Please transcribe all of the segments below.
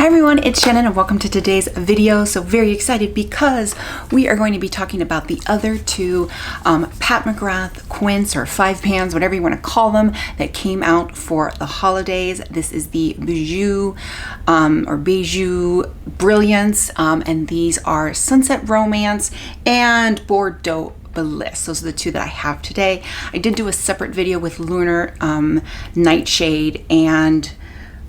Hi everyone, it's Shannon and welcome to today's video. So very excited because we are going to be talking about the other two Pat McGrath quints or 5 pans, whatever you want to call them, that came out for the holidays. This is the BIJOUX or BIJOUX Brilliance, and these are Sunset Romance and Bordeaux Bliss. Those are the two that I have today. I did do a separate video with Lunar Nightshade and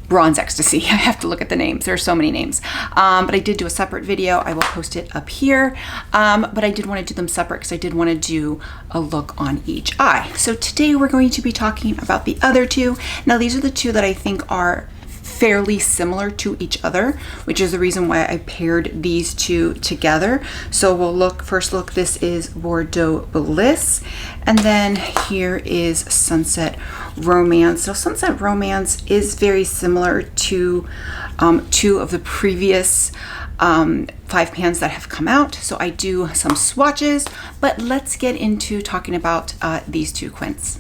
Bronze Ecstasy. I have to look at the names. There are so many names. But I did do a separate video. I will post it up here. But I did want to do them separate because I did want to do a look on each eye. So today we're going to be talking about the other two. Now these are the two that I think are fairly similar to each other, which is the reason why I paired these two together. So we'll first look, this is Bordeaux Bliss, and then here is Sunset Romance. So Sunset Romance is very similar to two of the previous 5 pans that have come out. So I do some swatches, but let's get into talking about these two quints.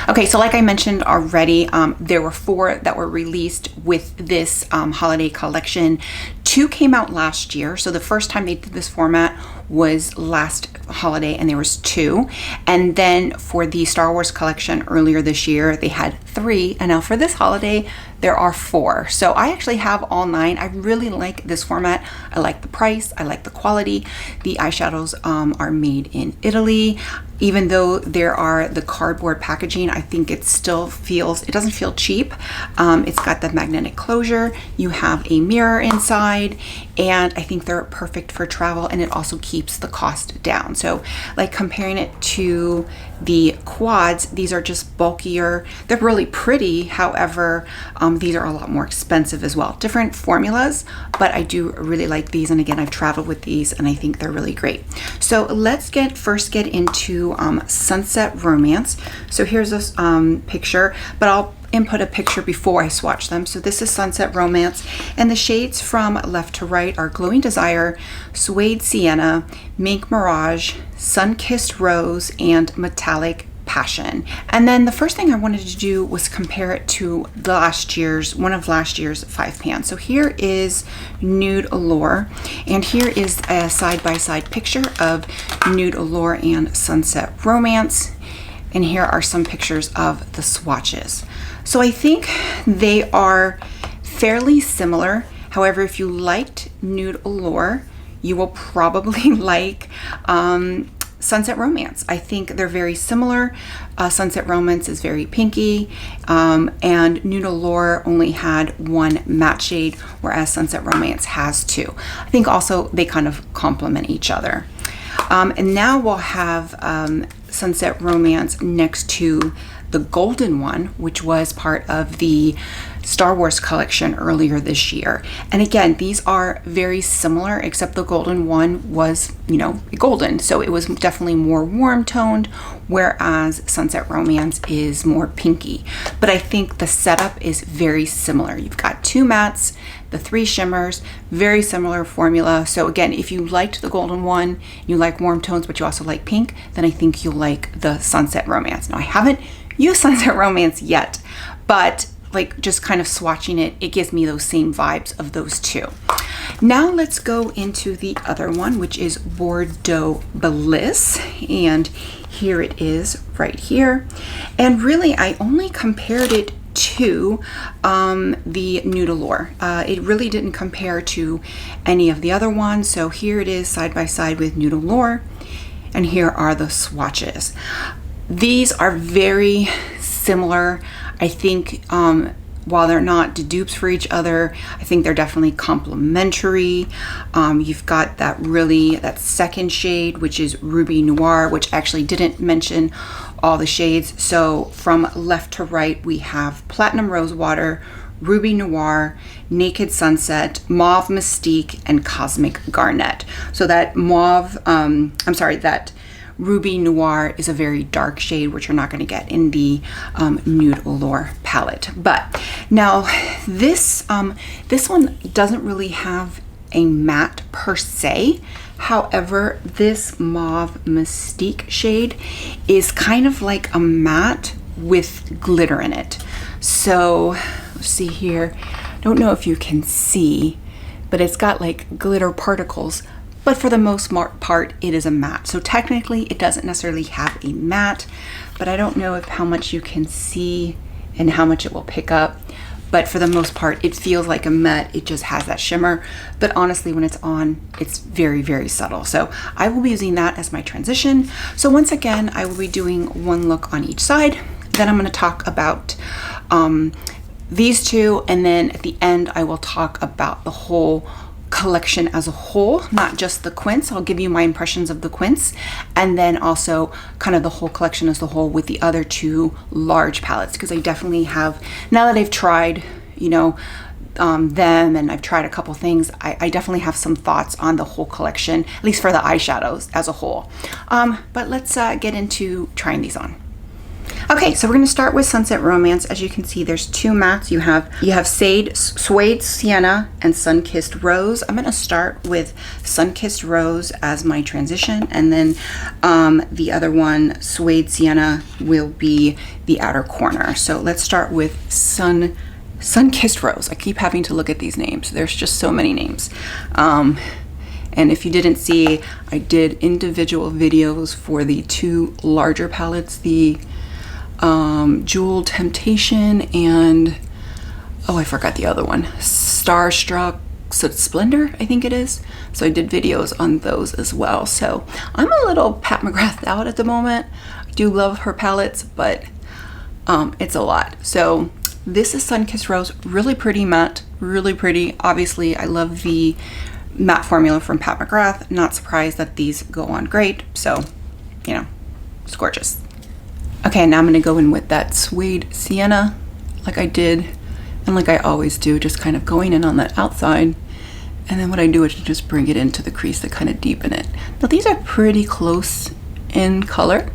Okay, so like I mentioned already, there were 4 that were released with this holiday collection. 2 came out last year. So the first time they did this format was last holiday and there was 2. And then for the Star Wars collection earlier this year, they had 3. And now for this holiday, there are 4. So I actually have all 9. I really like this format. I like the price. I like the quality. The eyeshadows are made in Italy. Even though there are the cardboard packaging, I think it still feels, it doesn't feel cheap. It's got the magnetic closure. You have a mirror inside, and I think they're perfect for travel, and it also keeps the cost down. So like comparing it to the quads, these are just bulkier. They're really pretty. However, these are a lot more expensive as well. Different formulas, but I do really like these. And again, I've traveled with these and I think they're really great. So let's first get into Sunset Romance. So here's this picture, but I'll input a picture before I swatch them. So this is Sunset Romance, and the shades from left to right are Glowing Desire, Suede Sienna, Mink Mirage, Sun-Kissed Rose, and Metallic Passion. And then the first thing I wanted to do was compare it to one of last year's 5 pans. So here is Nude Allure, and here is a side-by-side picture of Nude Allure and Sunset Romance. And here are some pictures of the swatches. So I think they are fairly similar. However, if you liked Nude Allure, you will probably like Sunset Romance. I think they're very similar. Sunset Romance is very pinky, and Nude Allure only had 1 matte shade, whereas Sunset Romance has 2. I think also they kind of complement each other. And now we'll have Sunset Romance next to the golden one, which was part of the Star Wars collection earlier this year. And again, these are very similar, except the golden one was, golden. So it was definitely more warm toned, whereas Sunset Romance is more pinky. But I think the setup is very similar. You've got 2 mattes, the 3 shimmers, very similar formula. So again, if you liked the golden one, you like warm tones, but you also like pink, then I think you'll like the Sunset Romance. Now I haven't used Sunset Romance yet, but like just kind of swatching it, it gives me those same vibes of those 2. Now let's go into the other one, which is Bordeaux Bliss. And here it is right here. And really, I only compared it to the Nude Allure. It really didn't compare to any of the other ones. So here it is side by side with Nude Allure. And here are the swatches. These are very similar. I think while they're not dupes for each other, I think they're definitely complementary. You've got that second shade, which is Ruby Noir, which actually didn't mention all the shades. So from left to right, we have Platinum Rosewater, Ruby Noir, Naked Sunset, Mauve Mystique, and Cosmic Garnet. So that that Ruby Noir is a very dark shade, which you're not going to get in the Nude Allure palette. But now this one doesn't really have a matte per se. However, this Mauve Mystique shade is kind of like a matte with glitter in it. So let's see here. don't know if you can see, but it's got like glitter particles, but for the most part it is a matte. So technically it doesn't necessarily have a matte, but I don't know how much you can see and how much it will pick up. But for the most part, it feels like a matte. It just has that shimmer. But honestly, when it's on, it's very, very subtle. So I will be using that as my transition. So once again, I will be doing one look on each side. Then I'm going to talk about these two. And then at the end, I will talk about the whole collection as a whole, not just the quints. I'll give you my impressions of the quints, and then also kind of the whole collection as a whole with the other two large palettes, because I definitely have, now that I've tried, you know, them, and I've tried a couple things, I definitely have some thoughts on the whole collection, at least for the eyeshadows as a whole. But let's get into trying these on. Okay, so we're going to start with Sunset Romance. As you can see, there's two mattes. You have Suede Sienna and Sun-Kissed Rose. I'm going to start with Sun-Kissed Rose as my transition, and then the other one, Suede Sienna, will be the outer corner. So let's start with Sun-Kissed Rose. I keep having to look at these names. There's just so many names. And if you didn't see, I did individual videos for the two larger palettes, the Jewel Temptation and, oh, I forgot the other one, Starstruck Splendor, I think it is. So I did videos on those as well. So I'm a little Pat McGrath out at the moment. I do love her palettes, but it's a lot. So this is Sun-Kissed Rose, really pretty matte, really pretty. Obviously, I love the matte formula from Pat McGrath. Not surprised that these go on great. So, you know, it's gorgeous. Okay, now I'm going to go in with that Suede Sienna, like I did, and like I always do, just kind of going in on that outside. And then what I do is just bring it into the crease to kind of deepen it. Now these are pretty close in color.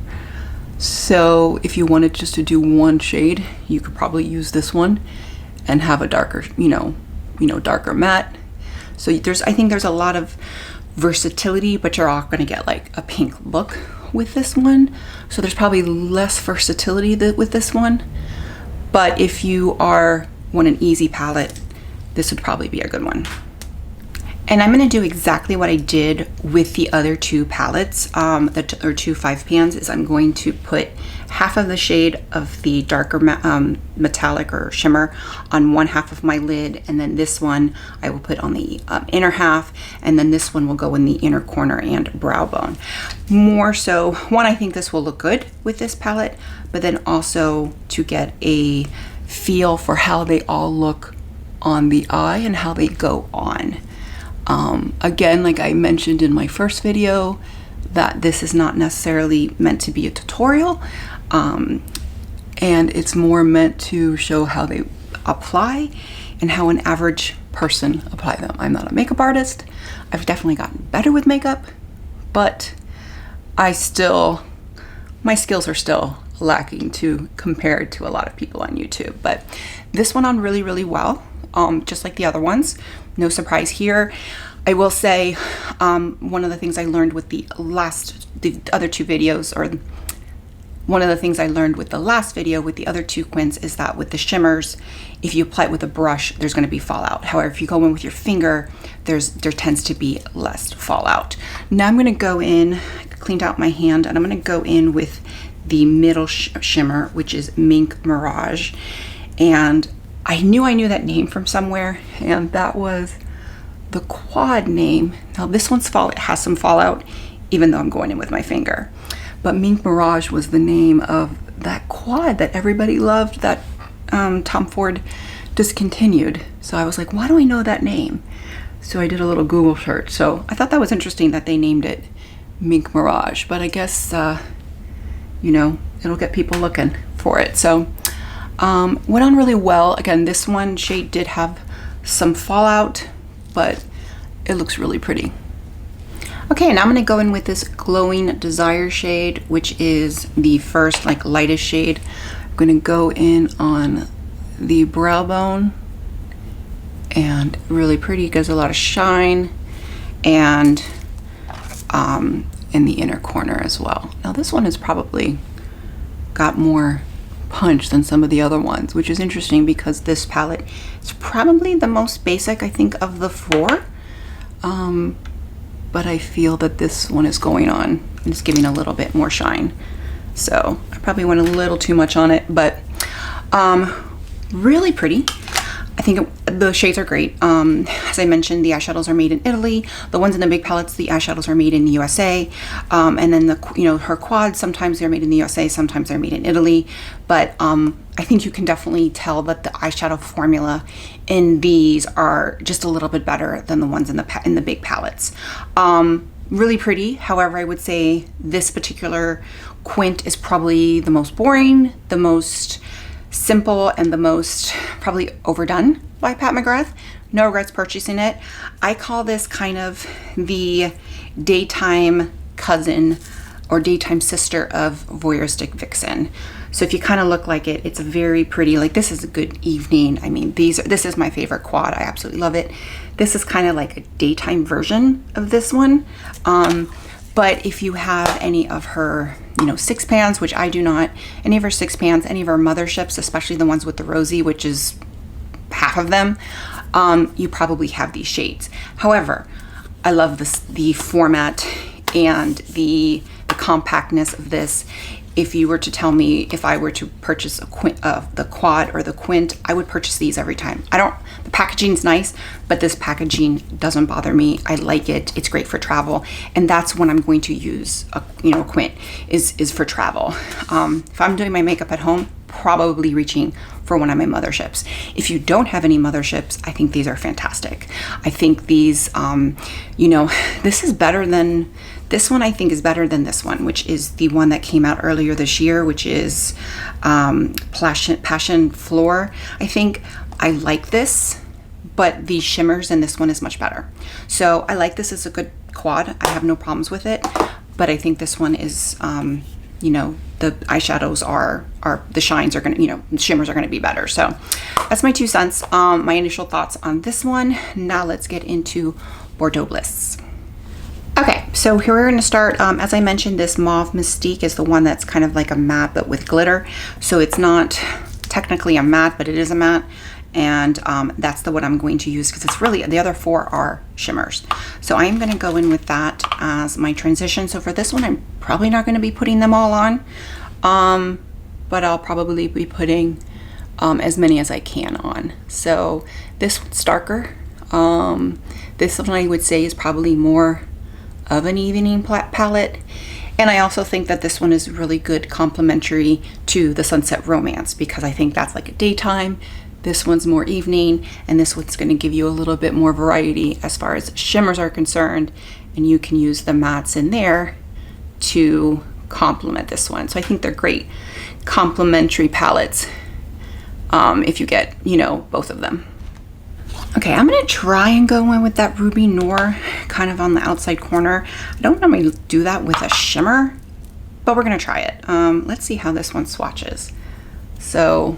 So if you wanted just to do one shade, you could probably use this one and have a darker, darker matte. So I think there's a lot of versatility, but you're all going to get like a pink look with this one. So there's probably less versatility with this one. But if you want an easy palette, this would probably be a good one. And I'm going to do exactly what I did with the other two palettes, or two 5 pans, is I'm going to put half of the shade of the darker metallic or shimmer on one half of my lid, and then this one I will put on the inner half, and then this one will go in the inner corner and brow bone. More so, one, I think this will look good with this palette, but then also to get a feel for how they all look on the eye and how they go on. Again, like I mentioned in my first video, that this is not necessarily meant to be a tutorial, and it's more meant to show how they apply and how an average person apply them. I'm not a makeup artist. I've definitely gotten better with makeup, but my skills are still lacking compared to a lot of people on YouTube. But this went on really, really well, just like the other ones. No surprise here. I will say one of the things I learned with the other two videos, or one of the things I learned with the last video with the other two quints, is that with the shimmers, if you apply it with a brush, there's going to be fallout. However, if you go in with your finger, there tends to be less fallout. Now I'm going to go in, I cleaned out my hand, and I'm going to go in with the middle shimmer, which is Mink Mirage. And I knew that name from somewhere, and that was the quad name. Now this one's has some fallout, even though I'm going in with my finger. But Mink Mirage was the name of that quad that everybody loved, that Tom Ford discontinued. So I was like, why do I know that name? So I did a little Google search. So I thought that was interesting that they named it Mink Mirage, but I guess, it'll get people looking for it. So went on really well. Again, this one shade did have some fallout, but it looks really pretty. Okay, now I'm gonna go in with this Glowing Desire shade, which is the first lightest shade. I'm gonna go in on the brow bone, and really pretty, gives a lot of shine, and in the inner corner as well. Now this one has probably got more punch than some of the other ones, which is interesting because this palette is probably the most basic, I think, of the four. But I feel that this one is going on and it's giving a little bit more shine. So I probably went a little too much on it, but really pretty. I think the shades are great. As I mentioned, the eyeshadows are made in Italy. The ones in the big palettes, the eyeshadows are made in the USA. And then her quads, sometimes they're made in the USA, sometimes they're made in Italy. But I think you can definitely tell that the eyeshadow formula in these are just a little bit better than the ones in the big palettes. Really pretty. However, I would say this particular quint is probably the most boring, the most simple, and the most probably overdone by Pat McGrath. No regrets purchasing it. I call this kind of the daytime cousin or daytime sister of Voyeuristic Vixen. So if you kind of look like it, it's very pretty. Like, this is a good evening. I mean, this is my favorite quad. I absolutely love it. This is kind of like a daytime version of this one. But if you have any of her, six pans, which I do not, any of her six pans, any of her motherships, especially the ones with the rosy, which is half of them, you probably have these shades. However, I love the format and the compactness of this. If you were to tell me if I were to purchase the quad or the quint, I would purchase these every time. The packaging's nice, but this packaging doesn't bother me. I like it. It's great for travel. And that's when I'm going to use a quint is for travel. If I'm doing my makeup at home, probably reaching for one of my motherships. If you don't have any motherships, I think these are fantastic. I think these, this is better than, this one I think is better than this one, which is the one that came out earlier this year, which is Passion Floor. I think I like this, but the shimmers in this one is much better. So I like this as a good quad. I have no problems with it, but I think this one is, the eyeshadows are the shines are gonna, the shimmers are gonna be better. So that's my 2 cents. My initial thoughts on this one. Now let's get into Bordeaux Bliss. Okay, so here we're going to start. As I mentioned, this Mauve Mystique is the one that's kind of like a matte but with glitter. So it's not technically a matte, but it is a matte. And that's the one I'm going to use because it's really, the other 4 are shimmers. So I am going to go in with that as my transition. So for this one, I'm probably not going to be putting them all on, but I'll probably be putting as many as I can on. So this one's darker. This one I would say is probably more of an evening palette. And I also think that this one is really good complementary to the Sunset Romance because I think that's like a daytime. This one's more evening, and this one's going to give you a little bit more variety as far as shimmers are concerned, and you can use the mattes in there to complement this one. So I think they're great complementary palettes if you get, both of them. Okay, I'm going to try and go in with that Ruby Noir kind of on the outside corner. I don't normally do that with a shimmer, but we're going to try it. Let's see how this one swatches. So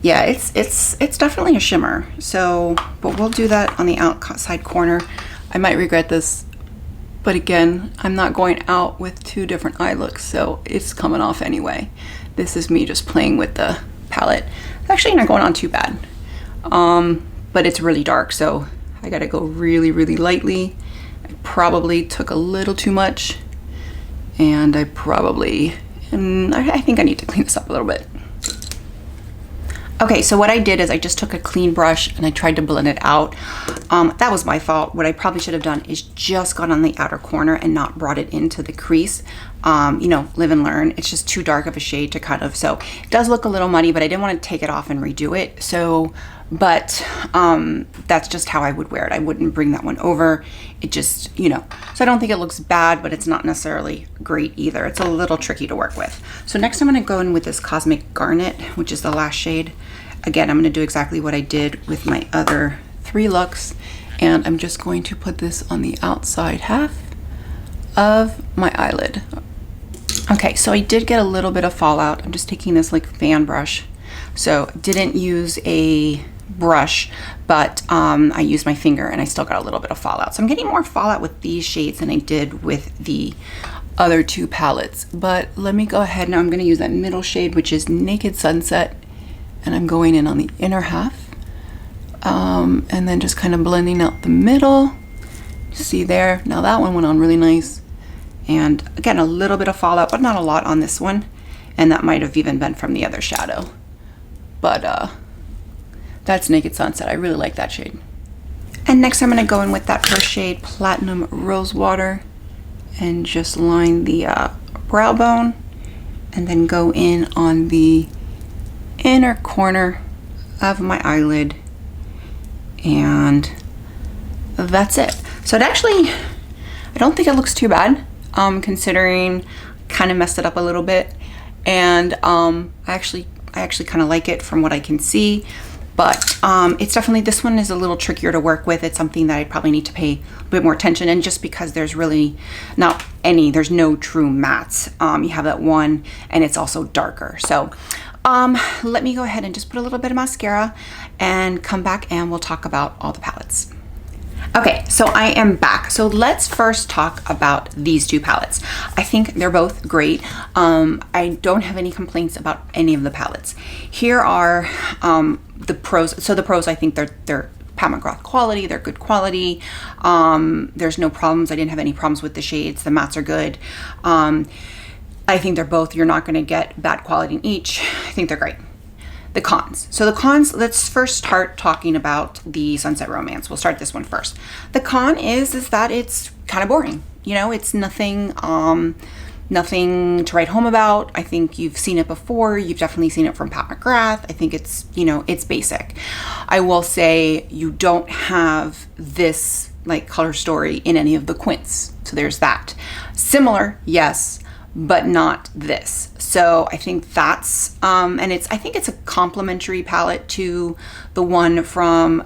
yeah, it's definitely a shimmer. So, but we'll do that on the outside corner. I might regret this, but again, I'm not going out with 2 different eye looks, so it's coming off anyway. This is me just playing with the palette. It's actually not going on too bad. But it's really dark, so I gotta go really, really lightly. I probably took a little too much, and I think I need to clean this up a little bit. Okay, so what I did is I just took a clean brush and I tried to blend it out. That was my fault. What I probably should have done is just gone on the outer corner and not brought it into the crease. Live and learn. It's just too dark of a shade to kind of, so it does look a little muddy, but I didn't want to take it off and redo it. So, but that's just how I would wear it. I wouldn't bring that one over. It just, so I don't think it looks bad, but it's not necessarily great either. It's a little tricky to work with. So next I'm going to go in with this Cosmic Garnet, which is the last shade. Again, I'm going to do exactly what I did with my other 3 looks, and I'm just going to put this on the outside half of my eyelid. Okay, so I did get a little bit of fallout. I'm just taking this like fan brush. So didn't use a brush, but I used my finger and I still got a little bit of fallout. So I'm getting more fallout with these shades than I did with the other two palettes. But let me go ahead now. I'm going to use that middle shade, which is Naked Sunset, and I'm going in on the inner half, and then just kind of blending out the middle. See there? Now that one went on really nice, and again, a little bit of fallout, but not a lot on this one, and that might have even been from the other shadow. But that's Naked Sunset. I really like that shade. And next I'm going to go in with that first shade, Platinum Rosewater, and just line the brow bone, and then go in on the inner corner of my eyelid, and that's it. So it actually, I don't think it looks too bad, considering kind of messed it up a little bit, and I actually kind of like it from what I can see. But it's definitely, this one is a little trickier to work with. It's something that I probably need to pay a bit more attention, and just because there's really not any, there's no true mattes. You have that one, and it's also darker. So let me go ahead and just put a little bit of mascara and come back, and we'll talk about all the palettes. Okay, so I am back. So let's first talk about these two palettes. I think they're both great. I don't have any complaints about any of the palettes. Here are the pros. So the pros, I think they're Pat McGrath quality. They're good quality. There's no problems. I didn't have any problems with the shades. The mattes are good. I think they're both, you're not going to get bad quality in each. I think they're great. The cons. So the cons, let's first start talking about the Sunset Romance. We'll start this one first. The con is that it's kind of boring. You know, it's nothing nothing to write home about. I think you've seen it before. You've definitely seen it from Pat McGrath. I think it's, you know, it's basic. I will say you don't have this like color story in any of the quints. So there's that. Similar, yes, but not this. So I think that's, and I think it's a complementary palette to the one from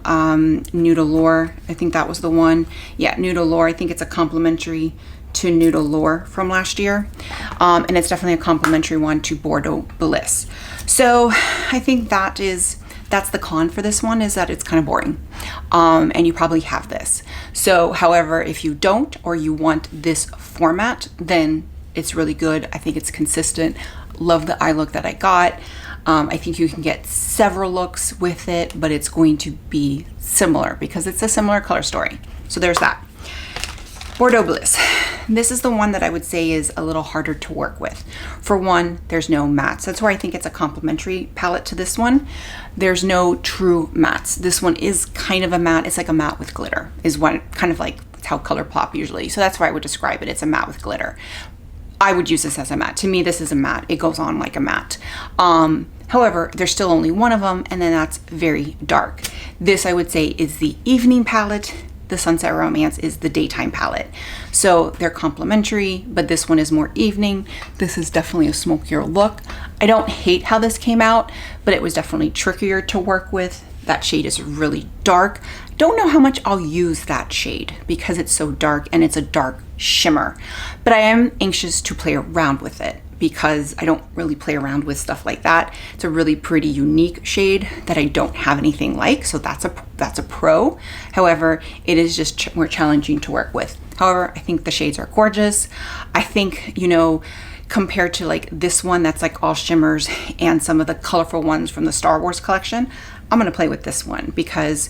Nude Allure. I think that was the one. Yeah, Nude Allure. I think it's a complementary to Nude Allure from last year. And it's definitely a complementary one to Bordeaux Bliss. So I think that's the con for this one, is that it's kind of boring. And you probably have this. So, however, if you don't, or you want this format, then it's really good. I think it's consistent. Love the eye look that I got. I think you can get several looks with it, but it's going to be similar because it's a similar color story. So there's that. Bordeaux Bliss. This is the one that I would say is a little harder to work with. For one, there's no mattes. That's where I think it's a complementary palette to this one. There's no true mattes. This one is kind of a matte. It's like a matte with glitter, is what kind of like how ColourPop usually. So that's why I would describe it. It's a matte with glitter. I would use this as a matte. To me, this is a matte. It goes on like a matte. However, there's still only one of them, and then that's very dark. This, I would say, is the evening palette. The Sunset Romance is the daytime palette. So they're complementary, but this one is more evening. This is definitely a smokier look. I don't hate how this came out, but it was definitely trickier to work with. That shade is really dark. Don't know how much I'll use that shade because it's so dark, and it's a dark shimmer. But I am anxious to play around with it because I don't really play around with stuff like that. It's a really pretty unique shade that I don't have anything like, so that's a pro. However, it is just more challenging to work with. However, I think the shades are gorgeous. I think, you know, compared to like this one that's like all shimmers and some of the colorful ones from the Star Wars collection, I'm gonna play with this one because,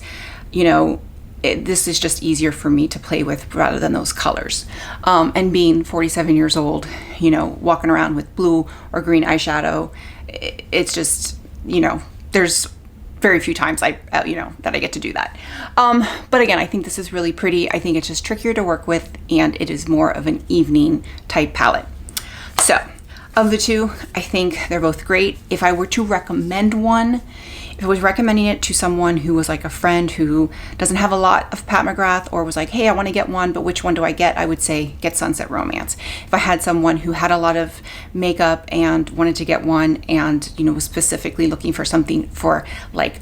you know, this is just easier for me to play with rather than those colors. And being 47 years old, you know, walking around with blue or green eyeshadow, it's just, you know, there's very few times that I get to do that. But again, I think this is really pretty. I think it's just trickier to work with, and it is more of an evening type palette. So of the two, I think they're both great. If I were to recommend one, if I was recommending it to someone who was like a friend who doesn't have a lot of Pat McGrath, or was like, hey, I want to get one, but which one do I get? I would say get Sunset Romance. If I had someone who had a lot of makeup and wanted to get one, and, you know, was specifically looking for something for like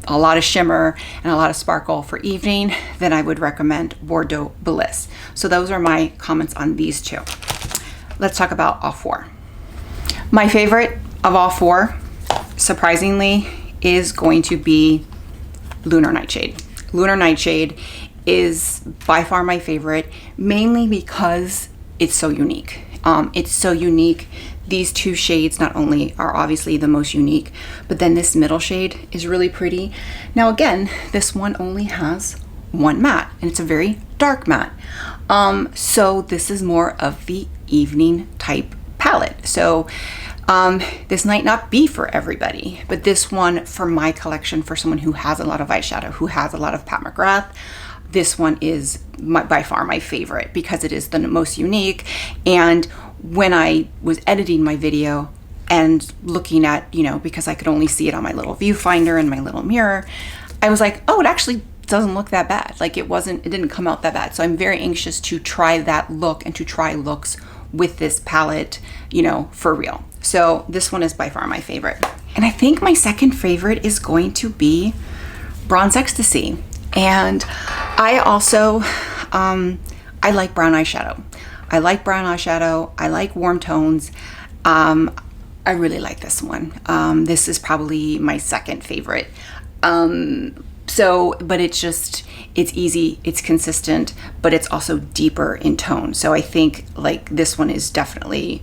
a lot of shimmer and a lot of sparkle for evening, then I would recommend Bordeaux Bliss. So those are my comments on these two. Let's talk about all four. My favorite of all four, surprisingly, is going to be Lunar Nightshade. Lunar Nightshade is by far my favorite, mainly because it's so unique. It's so unique. These two shades not only are obviously the most unique, but then this middle shade is really pretty. Now again, this one only has one matte, and it's a very dark matte. So this is more of the evening type palette. So this might not be for everybody, but this one for my collection, for someone who has a lot of eyeshadow, who has a lot of Pat McGrath, this one is by far my favorite because it is the most unique. And when I was editing my video and looking at, you know, because I could only see it on my little viewfinder and my little mirror, I was like, oh, it actually doesn't look that bad. Like it didn't come out that bad. So I'm very anxious to try that look and to try looks with this palette, you know, for real. So this one is by far my favorite. And I think my second favorite is going to be Bronze Ecstasy. And I also, I like brown eyeshadow. I like brown eyeshadow. I like warm tones. I really like this one. This is probably my second favorite. But it's easy, it's consistent, but it's also deeper in tone. So I think like this one is definitely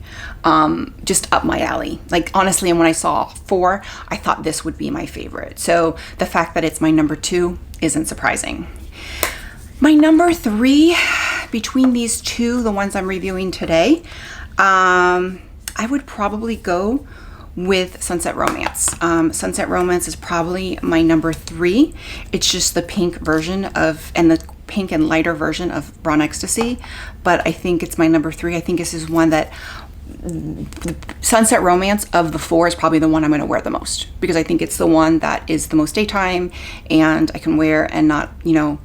just up my alley. Like honestly, and when I saw 4, I thought this would be my favorite. So the fact that it's my number 2 isn't surprising. My number 3, between these two, the ones I'm reviewing today, I would probably go with Sunset Romance. Sunset Romance is probably my number 3. It's just the pink version of, and the pink and lighter version of Bronze Ecstasy, but I think it's my number 3. I think this is one that, Sunset Romance of the 4 is probably the one I'm going to wear the most, because I think it's the one that is the most daytime and I can wear and not, you know,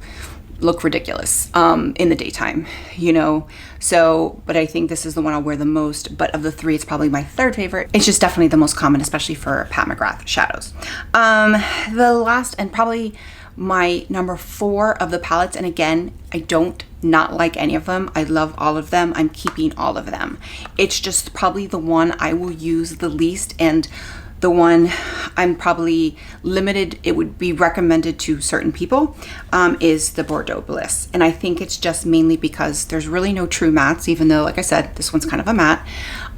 look ridiculous in the daytime, you know. So, but I think this is the one I'll wear the most, but of the 3, it's probably my third favorite. It's just definitely the most common, especially for Pat McGrath shadows. The last and probably my number 4 of the palettes, and again, I don't not like any of them. I love all of them. I'm keeping all of them. It's just probably the one I will use the least, and the one I'm probably limited, it would be recommended to certain people, is the Bordeaux Bliss. And I think it's just mainly because there's really no true mattes, even though, like I said, this one's kind of a matte.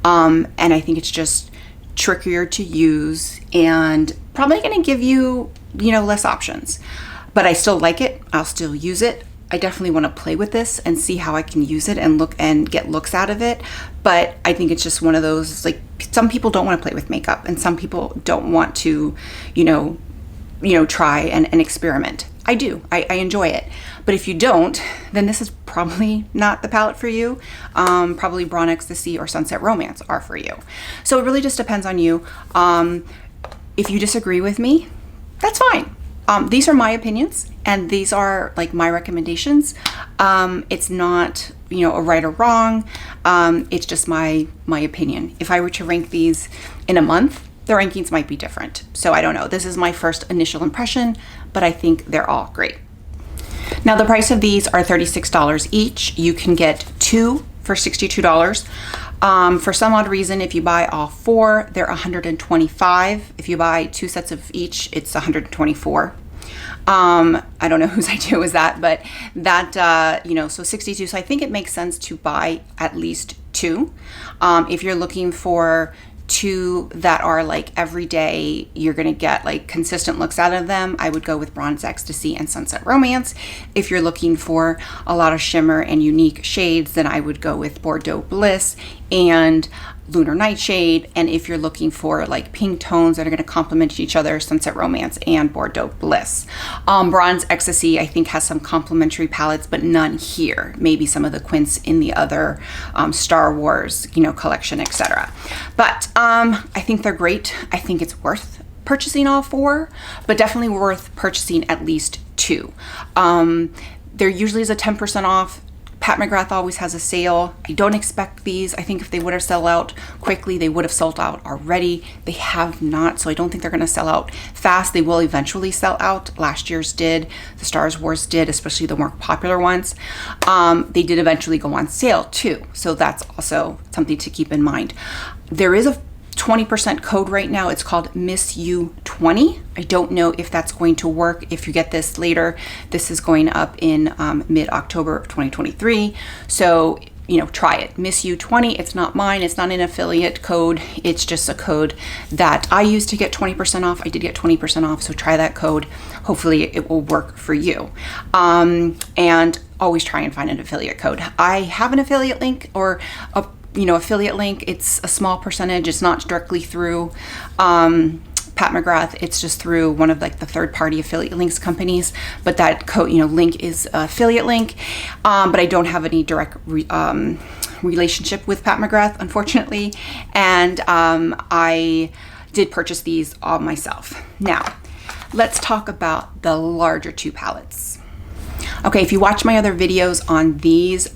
And I think it's just trickier to use and probably gonna give you, you know, less options. But I still like it, I'll still use it. I definitely want to play with this and see how I can use it and look and get looks out of it. But I think it's just one of those, like, some people don't want to play with makeup and some people don't want to, you know, try and experiment. I do, I enjoy it. But if you don't, then this is probably not the palette for you. Probably Bronze Ecstasy or Sunset Romance are for you. So it really just depends on you. If you disagree with me, that's fine. These are my opinions and these are like my recommendations. It's not, you know, a right or wrong. It's just my opinion. If I were to rank these in a month, the rankings might be different. So I don't know. This is my first initial impression, but I think they're all great. Now the price of these are $36 each. You can get 2 for $62. For some odd reason, if you buy all 4, they're $125. If you buy 2 sets of each, it's $124. I don't know whose idea was that, but that, you know, so 62. So I think it makes sense to buy at least 2. If you're looking for 2 that are like every day, you're gonna get like consistent looks out of them, I would go with Bronze Ecstasy and Sunset Romance. If you're looking for a lot of shimmer and unique shades, then I would go with Bordeaux Bliss and Lunar Nightshade. And if you're looking for like pink tones that are going to complement each other, Sunset Romance and Bordeaux Bliss. Bronze Ecstasy I think has some complementary palettes, but none here. Maybe some of the quints in the other Star Wars, you know, collection, etc. But I think they're great. I think it's worth purchasing all 4, but definitely worth purchasing at least 2. There usually is a 10% off. Pat McGrath always has a sale. I don't expect these. I think if they would have sold out quickly, they would have sold out already. They have not, so I don't think they're going to sell out fast. They will eventually sell out. Last year's did. The Star Wars did, especially the more popular ones. They did eventually go on sale too, so that's also something to keep in mind. There is a 20% code right now. It's called Miss You 20. I don't know if that's going to work if you get this later. This is going up in mid-October of 2023. So you know, try it. Miss You 20, it's not mine, it's not an affiliate code, it's just a code that I use to get 20% off. I did get 20% off, so try that code. Hopefully it will work for you. And always try and find an affiliate code. I have an affiliate link, or a, you know, affiliate link. It's a small percentage, it's not directly through Pat McGrath, it's just through one of like the third-party affiliate links companies, but that code, you know, link is affiliate link, but I don't have any direct relationship with Pat McGrath, unfortunately, and I did purchase these all myself. Now, let's talk about the larger two palettes. Okay, if you watch my other videos on these,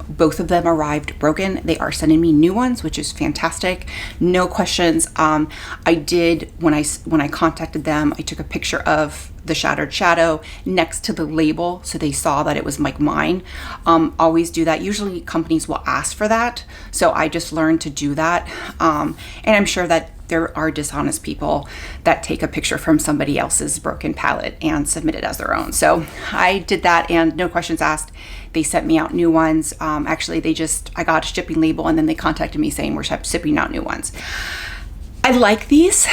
both of them arrived broken. They are sending me new ones, which is fantastic. No questions. I did, when I contacted them, I took a picture of the shattered shadow next to the label so they saw that it was like mine. Always do that. Usually companies will ask for that, so I just learned to do that. And I'm sure that there are dishonest people that take a picture from somebody else's broken palette and submit it as their own. So I did that, and no questions asked. They sent me out new ones. Actually, I got a shipping label, and then they contacted me saying we're shipping out new ones. I like these.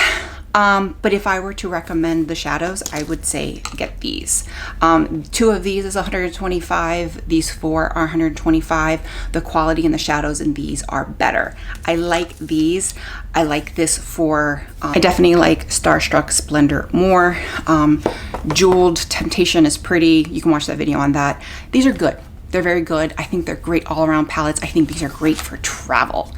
But if I were to recommend the shadows, I would say get these. Two of these is 125. These four are 125. The quality in the shadows in these are better. I like these. I like this for, I definitely like Starstruck Splendor more. Jeweled Temptation is pretty. You can watch that video on that. These are good. They're very good. I think they're great all-around palettes. I think these are great for travel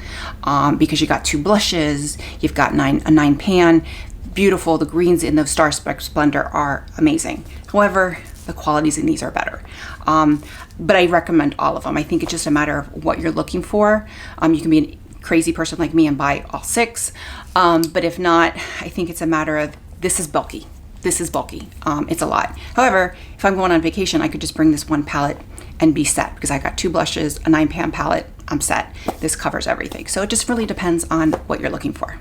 because you got two blushes, you've got a 9 pan, beautiful. The greens in the Starstruck Splendor are amazing. However, the qualities in these are better. But I recommend all of them. I think it's just a matter of what you're looking for. You can be a crazy person like me and buy all 6. But if not, I think it's a matter of this is bulky. This is bulky. It's a lot. However, if I'm going on vacation, I could just bring this one palette and be set because I got 2 blushes, a 9 pan palette, I'm set. This covers everything. So it just really depends on what you're looking for.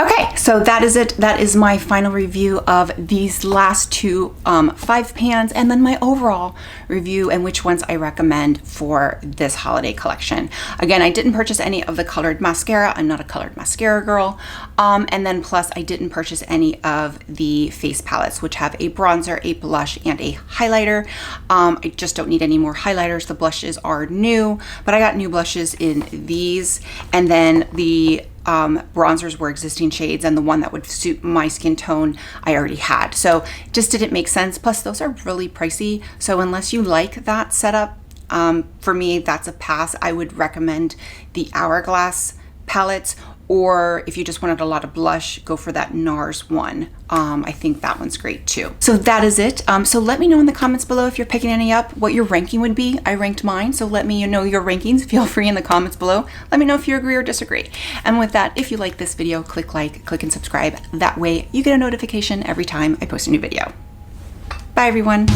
Okay, so that is it. That is my final review of these last 2 5 pans, and then my overall review and which ones I recommend for this holiday collection. Again, I didn't purchase any of the colored mascara. I'm not a colored mascara girl. And then plus I didn't purchase any of the face palettes, which have a bronzer, a blush, and a highlighter. I just don't need any more highlighters. The blushes are new, but I got new blushes in these, and then the bronzers were existing shades, and the one that would suit my skin tone I already had. So it just didn't make sense. Plus those are really pricey. So unless you like that setup, for me, that's a pass. I would recommend the Hourglass palettes, or if you just wanted a lot of blush, go for that NARS one. I think that one's great too. So that is it. So let me know in the comments below if you're picking any up, what your ranking would be. I ranked mine, so let me know your rankings. Feel free in the comments below. Let me know if you agree or disagree. And with that, if you like this video, click like, click and subscribe. That way you get a notification every time I post a new video. Bye everyone.